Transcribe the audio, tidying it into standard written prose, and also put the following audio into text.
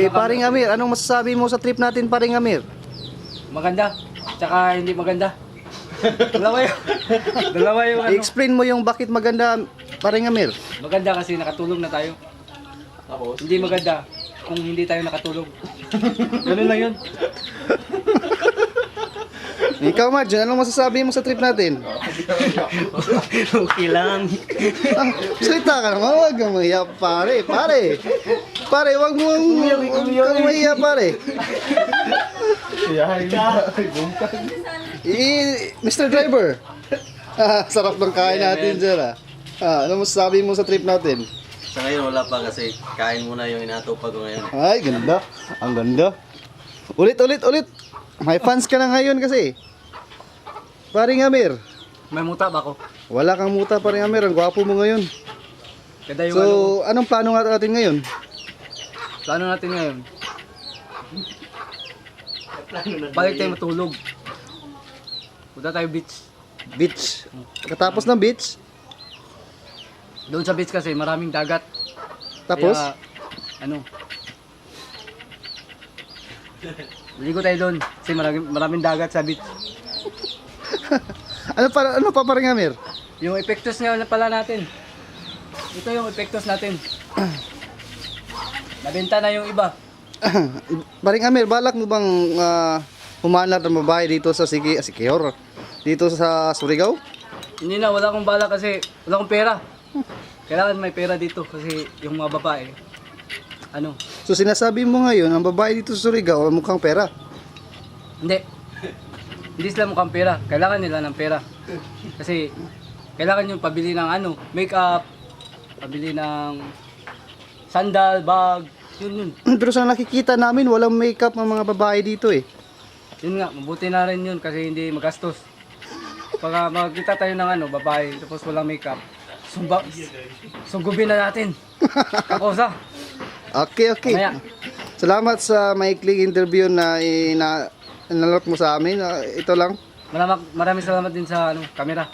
Paring Amir, anong masasabi mo sa trip natin, Paring Amir? Maganda, tsaka hindi maganda. Dalawa yun. Dalawa yung ano. I-explain mo yung bakit maganda, Paring Amir. Maganda kasi nakatulog na tayo. Tapos? Hindi maganda kung hindi tayo nakatulog. Ganun lang yun. Ikaw, Marjon, anong masasabi mo sa trip natin? Okay lang. Salita ka naman, huwag kang mahiya, pare. Pare, huwag kang mahiya, pare. Mr. Driver. Sarap ng kain natin dyan, ano masasabi mo sa trip natin? Sa ngayon wala pa kasi kain muna yung inatupag ko ngayon. Ay, ganda. Ang ganda. Ulit. May fans ka na ngayon kasi. Paring Amir. May muta ba ako? Wala kang muta, Paring Amir. Ang gwapo mo ngayon. Kada yung So, ano, anong plano natin ngayon? plano natin ngayon. Balik tayo matulog. Punta tayo beach. Beach. Katapos ng beach. Doon sa beach kasi maraming dagat. Tapos, Kaya, ano? Ligo tayo doon kasi maraming dagat sa beach. ano pa, Paring Amir? Yung epektos nga pala natin. Ito yung epektos natin. Nabenta na yung iba. Paring Amir, balak mo bang humanap ng babae dito sa Siquijor? Dito sa Surigao? Hindi na, wala akong bala kasi wala akong pera. Kailangan may pera dito kasi yung mga babae, ano, So sinasabi mo ngayon, ang babae dito sa Surigao mukhang pera. hindi. Hindi sila mukhang pera. Kailangan nila ng pera. Kasi kailangan yung pabili ng ano, makeup, pabili ng sandal, bag, yun. Pero sa nakikita namin, walang makeup ng mga babae dito eh. Yun nga, mabuti na rin yun kasi hindi magastos. Pag makikita tayo ng ano, babae, tapos walang makeup, sugubin na natin. Kakosa. Okay. Mamaya. Salamat sa maikling interview na inalot mo sa amin. Ito lang. Maraming salamat din sa ano, camera.